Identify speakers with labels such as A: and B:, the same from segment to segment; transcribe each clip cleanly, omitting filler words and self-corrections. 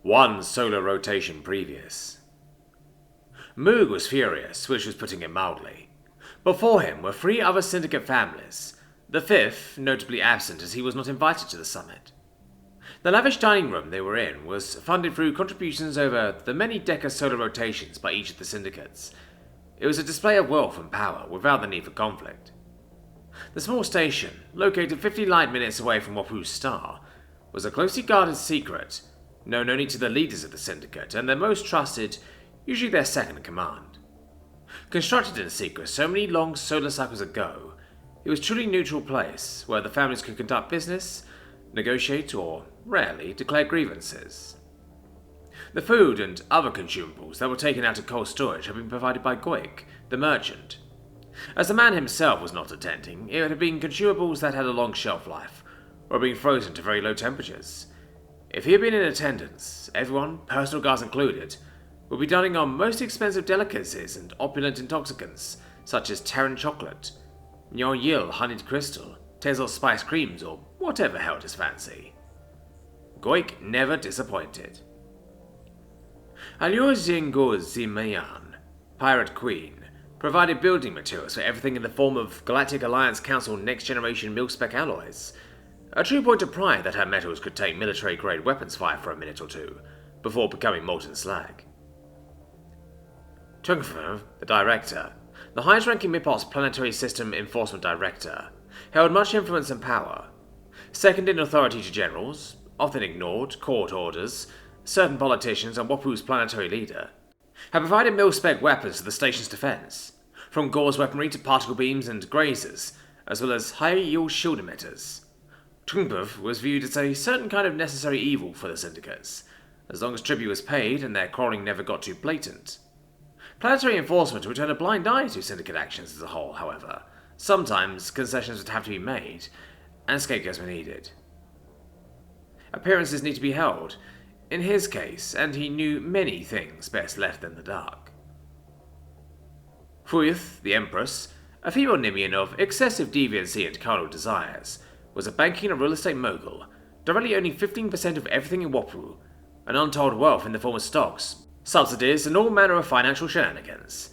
A: One solar rotation previous. Moog was furious, which was putting it mildly. Before him were 3 other syndicate families, the 5th notably absent as he was not invited to the summit. The lavish dining room they were in was funded through contributions over the many deca solar rotations by each of the syndicates. It was a display of wealth and power without the need for conflict. The small station, located 50 light minutes away from Wapu's star, was a closely guarded secret, known only to the leaders of the syndicate and their most trusted, usually their second in command. Constructed in secret so many long solar cycles ago, it was a truly neutral place where the families could conduct business, negotiate, or, rarely, declare grievances. The food and other consumables that were taken out of cold storage had been provided by Goik, the merchant. As the man himself was not attending, it had been consumables that had a long shelf life, or had been frozen to very low temperatures. If he had been in attendance, everyone, personal guards included, would be dining on most expensive delicacies and opulent intoxicants, such as Terran chocolate, Nyoyil honeyed crystal, Tezel spiced creams, or whatever held his fancy. Goik never disappointed. Alur Zingo Zimayan, Pirate Queen, provided building materials for everything in the form of Galactic Alliance Council Next Generation Mil-Spec alloys. A true point of pride that her metals could take military-grade weapons fire for a minute or two, before becoming molten slag. Tungfer, the director, the highest-ranking Mipot's Planetary System Enforcement Director, held much influence and power. Second in authority to generals, often ignored, court orders, certain politicians and Wapu's planetary leader, had provided mil-spec weapons to the station's defense, from gauze weaponry to particle beams and grazers, as well as high-yield shield emitters. Tungbuv was viewed as a certain kind of necessary evil for the syndicates, as long as tribute was paid and their quarreling never got too blatant. Planetary enforcement would turn a blind eye to syndicate actions as a whole, however. Sometimes concessions would have to be made, and scapegoats were needed. Appearances need to be held, in his case, and he knew many things best left in the dark. Fuyth, the Empress, a female Nimian of excessive deviancy and carnal desires, was a banking and real estate mogul, directly owning 15% of everything in Wapu, an untold wealth in the form of stocks, subsidies, and all manner of financial shenanigans.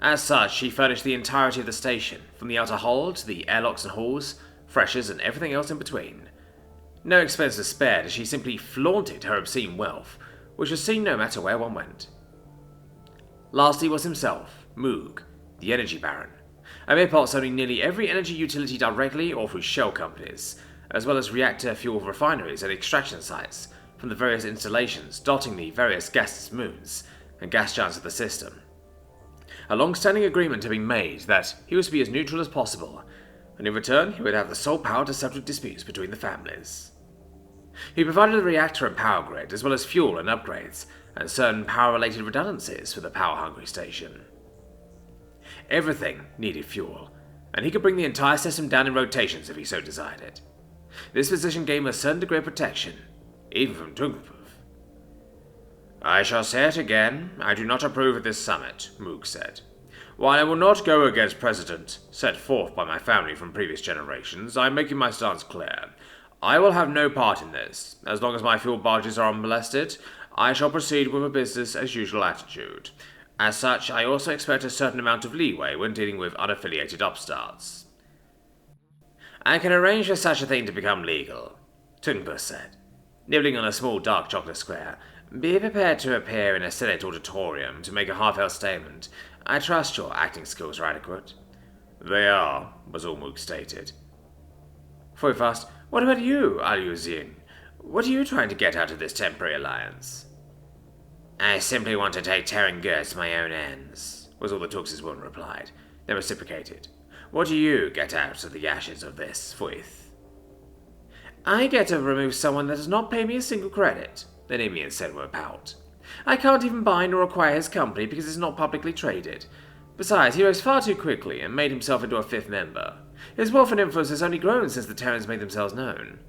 A: As such, she furnished the entirety of the station, from the outer hull to the airlocks and halls, freshers, and everything else in between. No expense was spared as she simply flaunted her obscene wealth, which was seen no matter where one went. Lastly was himself, Moog, the Energy Baron. Mipot's owning nearly every energy utility directly or through shell companies, as well as reactor fuel refineries and extraction sites from the various installations dotting the various gas moons and gas giants of the system. A long-standing agreement had been made that he was to be as neutral as possible, and in return he would have the sole power to settle disputes between the families. He provided the reactor and power grid, as well as fuel and upgrades, and certain power-related redundancies for the power-hungry station. Everything needed fuel, and he could bring the entire system down in rotations if he so desired it. This position gave him a certain degree of protection, even from Tungpuf. "I shall say it again, I do not approve of this summit," Moog said. "While I will not go against precedent set forth by my family from previous generations, I am making my stance clear. I will have no part in this. As long as my fuel barges are unmolested, I shall proceed with a business-as-usual attitude. As such, I also expect a certain amount of leeway when dealing with unaffiliated upstarts." "I can arrange for such a thing to become legal," Tungpuf said, nibbling on a small dark chocolate square. "Be prepared to appear in a Senate auditorium to make a heartfelt statement. I trust your acting skills are adequate." "They are," was all Moog stated. Foy asked, "What about you, Aluzin? What are you trying to get out of this temporary alliance?" "I simply want to take Terran goods to my own ends," was all the Tux's woman replied, then reciprocated. "What do you get out of the ashes of this, Foyth?" "I get to remove someone that does not pay me a single credit," the Nimian said with a pout. "I can't even buy nor acquire his company because it's not publicly traded. Besides, he rose far too quickly and made himself into a 5th member. His wealth and influence has only grown since the Terrans made themselves known."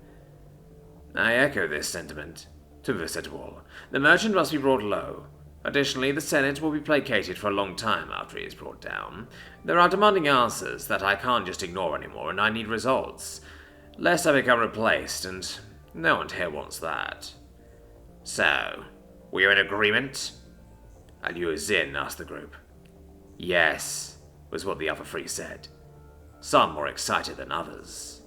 A: "I echo this sentiment," Tungpuf said to all. "The merchant must be brought low. Additionally, the Senate will be placated for a long time after he is brought down. There are demanding answers that I can't just ignore anymore, and I need results. Lest I become replaced, and no one here wants that. So, We are in agreement? Aliu Zin asked the group. Yes, was what the other three said. Some more excited than others.